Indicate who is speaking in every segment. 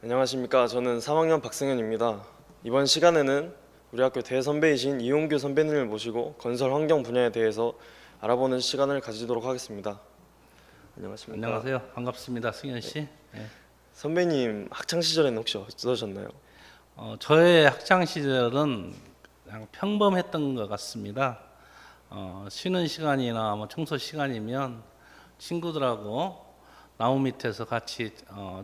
Speaker 1: 안녕하십니까. 저는 3학년 박승현입니다. 이번 시간에는 우리 학교 대선배이신 이용규 선배님을 모시고 건설 환경 분야에 대해서 알아보는 시간을 가지도록 하겠습니다. 안녕하십니까.
Speaker 2: 안녕하세요. 반갑습니다. 승현 씨. 네.
Speaker 1: 선배님 학창 시절에는 혹시 어떠셨나요?
Speaker 2: 저의 학창 시절은 그냥 평범했던 것 같습니다. 쉬는 시간이나 뭐 청소 시간이면 친구들하고 나무 밑에서 같이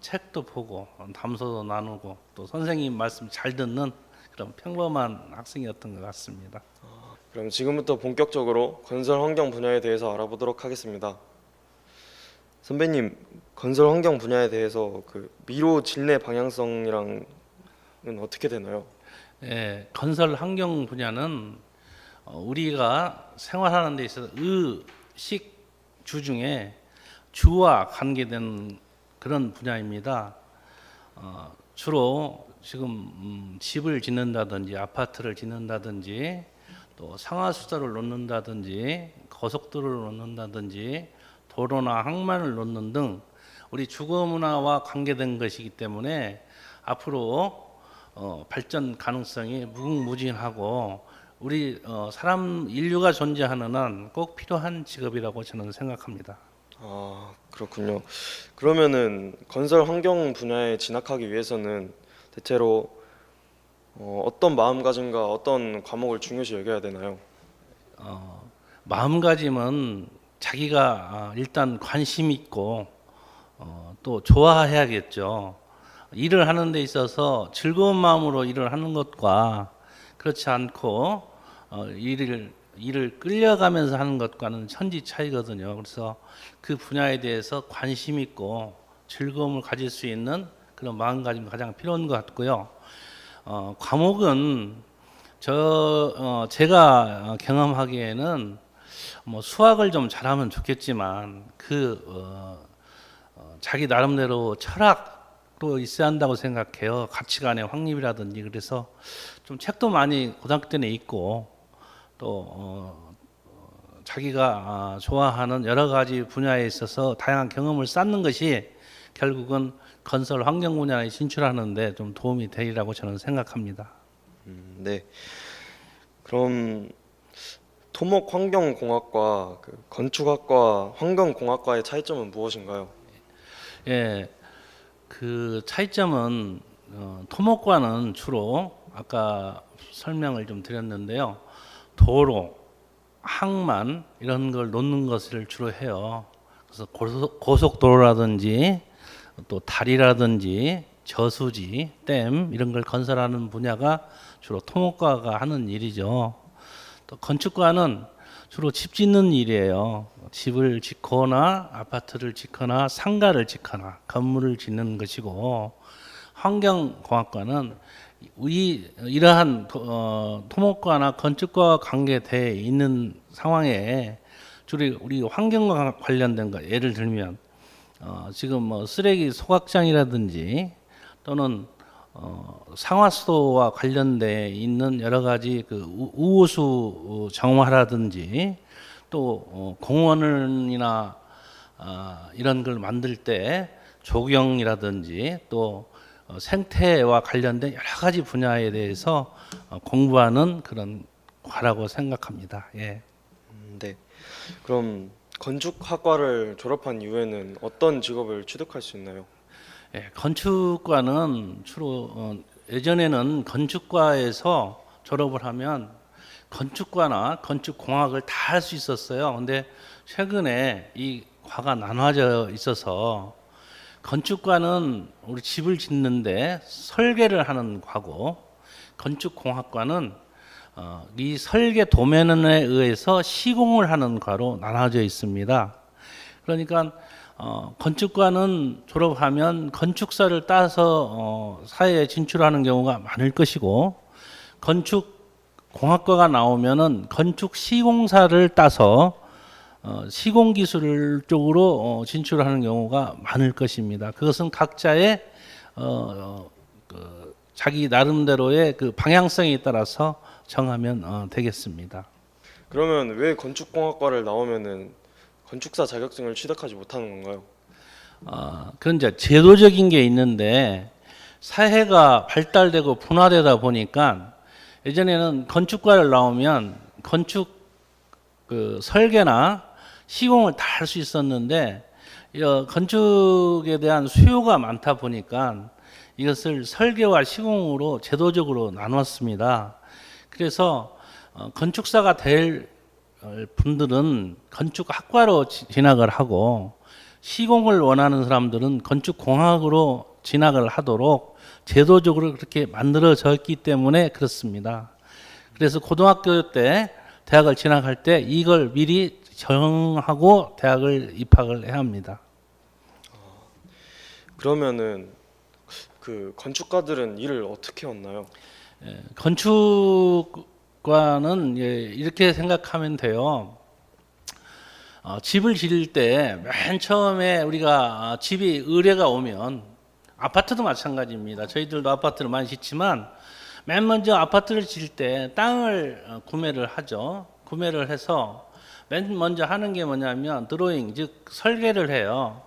Speaker 2: 책도 보고 담소도 나누고 또 선생님 말씀 잘 듣는 그런 평범한 학생이었던 것 같습니다.
Speaker 1: 그럼 지금부터 본격적으로 건설 환경 분야에 대해서 알아보도록 하겠습니다. 선배님, 건설 환경 분야에 대해서 그 미로 진례 방향성이랑은 어떻게 되나요?
Speaker 2: 예, 건설 환경 분야는 우리가 생활하는 데 있어서 주 중에 주와 관계된 그런 분야입니다. 주로 지금 집을 짓는다든지 아파트를 짓는다든지 또 상하수도를 놓는다든지 고속도로를 놓는다든지 도로나 항만을 놓는 등 우리 주거 문화와 관계된 것이기 때문에 앞으로 발전 가능성이 무궁무진하고 우리 사람 인류가 존재하는 한 꼭 필요한 직업이라고 저는 생각합니다.
Speaker 1: 아, 그렇군요. 그러면은 건설 환경 분야에 진학하기 위해서는 대체로 어떤 마음가짐과 어떤 과목을 중요시 여겨야 되나요?
Speaker 2: 마음가짐은 자기가 일단 관심 있고 또 좋아해야겠죠. 일을 하는 데 있어서 즐거운 마음으로 일을 하는 것과 그렇지 않고 일을 끌려가면서 하는 것과는 천지 차이거든요. 그래서 그 분야에 대해서 관심 있고 즐거움을 가질 수 있는 그런 마음가짐이 가장 필요한 것 같고요. 과목은 제가 경험하기에는 뭐 수학을 좀 잘하면 좋겠지만 자기 나름대로 철학도 있어야 한다고 생각해요. 가치관의 확립이라든지. 그래서 좀 책도 많이 고등학교 때는 읽고 또 자기가 좋아하는 여러 가지 분야에 있어서 다양한 경험을 쌓는 것이 결국은 건설 환경 분야에 진출하는데 좀 도움이 되리라고 저는 생각합니다.
Speaker 1: 네. 그럼 토목 환경공학과 그 건축학과 환경공학과의 차이점은 무엇인가요?
Speaker 2: 예, 그 차이점은 토목과는 주로 아까 설명을 좀 드렸는데요. 도로, 항만 이런 걸 놓는 것을 주로 해요. 그래서 고속도로라든지 또 다리라든지 저수지, 댐 이런 걸 건설하는 분야가 주로 토목과가 하는 일이죠. 또 건축과는 주로 집 짓는 일이에요. 집을 짓거나 아파트를 짓거나 상가를 짓거나 건물을 짓는 것이고, 환경공학과는 이러한 토목과나 건축과와 관계되어 있는 상황에 주로 우리 환경과 관련된 것, 예를 들면 지금 뭐 쓰레기 소각장이라든지 또는 상하수도와 관련돼 있는 여러 가지 그 우호수 정화라든지 또 공원이나 이런 걸 만들 때 조경이라든지 또 생태와 관련된 여러 가지 분야에 대해서 공부하는 그런 과라고 생각합니다. 예.
Speaker 1: 네. 그럼 건축학과를 졸업한 이후에는 어떤 직업을 취득할 수 있나요?
Speaker 2: 예, 건축과는 주로 예전에는 건축과에서 졸업을 하면 건축과나 건축공학을 다 할 수 있었어요. 근데 최근에 이 과가 나눠져 있어서 건축과는 우리 집을 짓는데 설계를 하는 과고, 건축공학과는 이 설계 도면에 의해서 시공을 하는 과로 나눠져 있습니다. 그러니까 건축과는 졸업하면 건축사를 따서 사회에 진출하는 경우가 많을 것이고, 건축공학과가 나오면은 건축 시공사를 따서 시공 기술 쪽으로 진출하는 경우가 많을 것입니다. 그것은 각자의 자기 나름대로의 그 방향성에 따라서 정하면 되겠습니다.
Speaker 1: 그러면 왜 건축공학과를 나오면은 건축사 자격증을 취득하지 못하는 건가요?
Speaker 2: 그런 이제 제도적인 게 있는데, 사회가 발달되고 분화되다 보니까 예전에는 건축과를 나오면 건축 그 설계나 시공을 다 할 수 있었는데 건축에 대한 수요가 많다 보니까 이것을 설계와 시공으로 제도적으로 나눴습니다. 그래서 건축사가 될 분들은 건축학과로 진학을 하고 시공을 원하는 사람들은 건축공학으로 진학을 하도록 제도적으로 그렇게 만들어졌기 때문에 그렇습니다. 그래서 고등학교 때 대학을 진학할 때 이걸 미리 정하고 대학을 입학을 해야 합니다.
Speaker 1: 그러면은 그 건축가들은 일을 어떻게 얻나요?
Speaker 2: 건축과는 이렇게 생각하면 돼요. 집을 지을 때 맨 처음에 우리가 집이 의뢰가 오면 아파트도 마찬가지입니다. 저희들도 아파트를 많이 짓지만 맨 먼저 아파트를 지을 때 땅을 구매를 하죠. 구매를 해서 맨 먼저 하는 게 뭐냐면 드로잉, 즉 설계를 해요.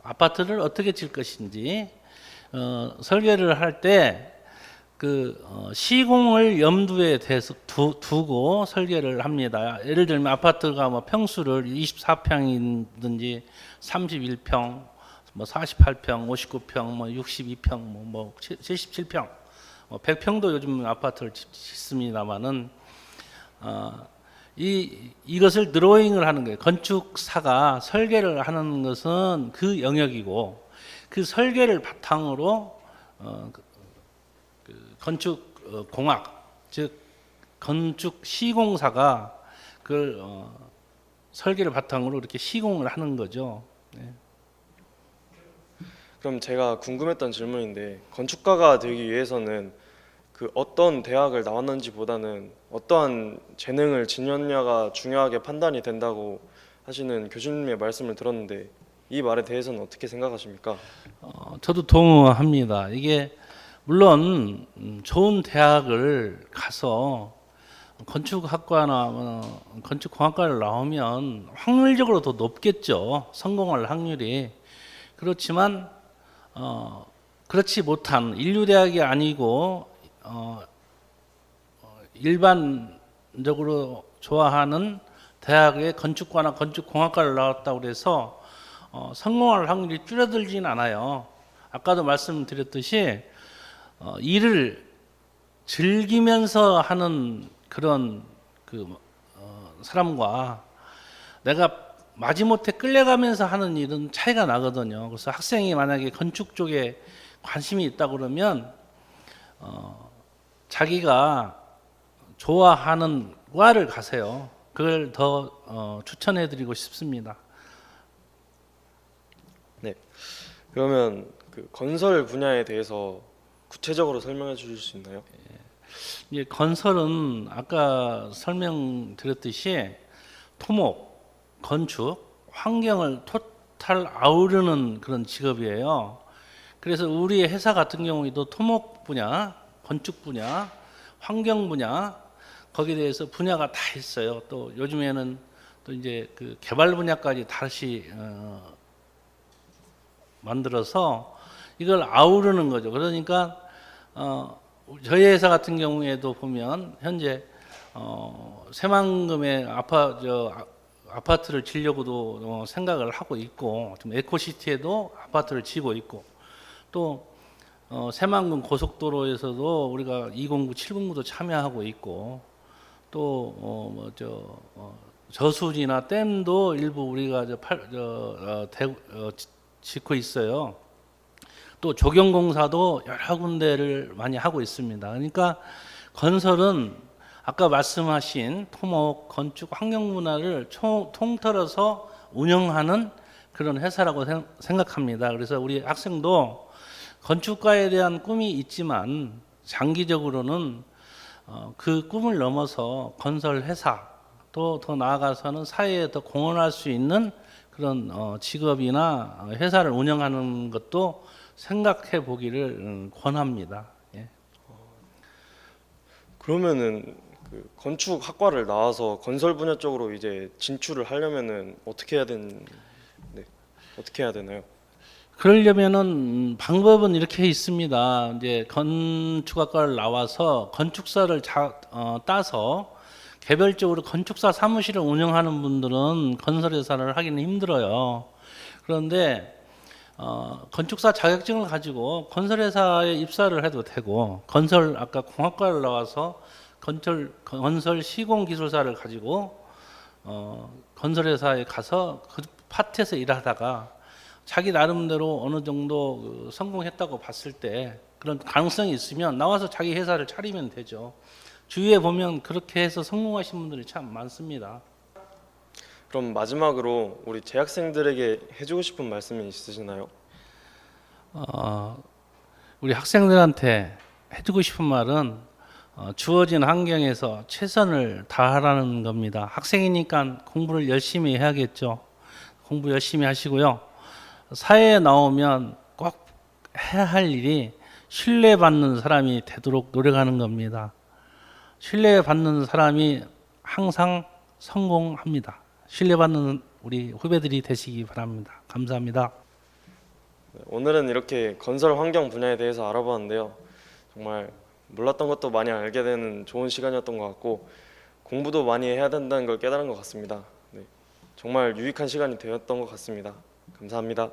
Speaker 2: 아파트를 어떻게 질 것인지 설계를 할 때 시공을 염두에 대해서 두고 설계를 합니다. 예를 들면 아파트가 뭐 평수를 24평이든지 31평, 뭐 48평, 59평, 뭐 62평, 뭐 77평, 뭐 100평도 요즘 아파트를 짓습니다만은 이것을 드로잉을 하는 거예요. 건축사가 설계를 하는 것은 그 영역이고 그 설계를 바탕으로 건축 공학, 즉 건축 시공사가 그 설계를 바탕으로 이렇게 시공을 하는 거죠. 네.
Speaker 1: 그럼 제가 궁금했던 질문인데 건축가가 되기 위해서는 그 어떤 대학을 나왔는지보다는 어떠한 재능을 지녔냐가 중요하게 판단이 된다고 하시는 교수님의 말씀을 들었는데 이 말에 대해서는 어떻게 생각하십니까?
Speaker 2: 저도 동의합니다. 이게 물론 좋은 대학을 가서 건축학과나 건축공학과를 나오면 확률적으로 더 높겠죠. 성공할 확률이. 그렇지만 그렇지 못한 인류대학이 아니고 일반적으로 좋아하는 대학의 건축과나 건축공학과를 나왔다고 해서 성공할 확률이 줄어들진 않아요. 아까도 말씀드렸듯이 일을 즐기면서 하는 그런 사람과 내가 마지못해 끌려가면서 하는 일은 차이가 나거든요. 그래서 학생이 만약에 건축 쪽에 관심이 있다 그러면 자기가 좋아하는 과를 가세요. 그걸 더 추천해드리고 싶습니다.
Speaker 1: 네. 그러면 그 건설 분야에 대해서 구체적으로 설명해 주실 수 있나요?
Speaker 2: 이제 건설은 아까 설명드렸듯이 토목, 건축, 환경을 토탈 아우르는 그런 직업이에요. 그래서 우리 회사 같은 경우에도 토목 분야, 건축 분야, 환경 분야 거기에 대해서 분야가 다 있어요. 또 요즘에는 또 이제 그 개발 분야까지 다시 만들어서 이걸 아우르는 거죠. 그러니까 저희 회사 같은 경우에도 보면 현재 새만금의 아파트를 지려고도 생각을 하고 있고 좀 에코시티에도 아파트를 지고 있고 또 새만금 고속도로에서도 우리가 209, 709도 참여하고 있고 또 저수지나 댐도 일부 우리가 짓고 있어요. 또 조경공사도 여러 군데를 많이 하고 있습니다. 그러니까 건설은 아까 말씀하신 토목, 건축, 환경문화를 통틀어서 운영하는 그런 회사라고 생각합니다. 그래서 우리 학생도 건축가에 대한 꿈이 있지만 장기적으로는 그 꿈을 넘어서 건설 회사 또 더 나아가서는 사회에 더 공헌할 수 있는 그런 직업이나 회사를 운영하는 것도 생각해 보기를 권합니다. 예.
Speaker 1: 그러면은 그 건축학과를 나와서 건설 분야 쪽으로 이제 진출을 하려면은 어떻게 해야 되나요?
Speaker 2: 그러려면은 방법은 이렇게 있습니다. 이제 건축학과를 나와서 건축사를 따서 개별적으로 건축사 사무실을 운영하는 분들은 건설회사를 하기는 힘들어요. 그런데 건축사 자격증을 가지고 건설회사에 입사를 해도 되고, 아까 공학과를 나와서 건설 시공기술사를 가지고 건설회사에 가서 그 파트에서 일하다가 자기 나름대로 어느 정도 성공했다고 봤을 때 그런 가능성이 있으면 나와서 자기 회사를 차리면 되죠. 주위에 보면 그렇게 해서 성공하신 분들이 참 많습니다.
Speaker 1: 그럼 마지막으로 우리 재학생들에게 해주고 싶은 말씀이 있으시나요?
Speaker 2: 우리 학생들한테 해주고 싶은 말은 주어진 환경에서 최선을 다하라는 겁니다. 학생이니까 공부를 열심히 해야겠죠. 공부 열심히 하시고요. 사회에 나오면 꼭 해야 할 일이 신뢰받는 사람이 되도록 노력하는 겁니다. 신뢰받는 사람이 항상 성공합니다. 신뢰받는 우리 후배들이 되시기 바랍니다. 감사합니다.
Speaker 1: 네, 오늘은 이렇게 건설 환경 분야에 대해서 알아봤는데요. 정말 몰랐던 것도 많이 알게 되는 좋은 시간이었던 것 같고 공부도 많이 해야 된다는 걸 깨달은 것 같습니다. 네, 정말 유익한 시간이 되었던 것 같습니다. 감사합니다.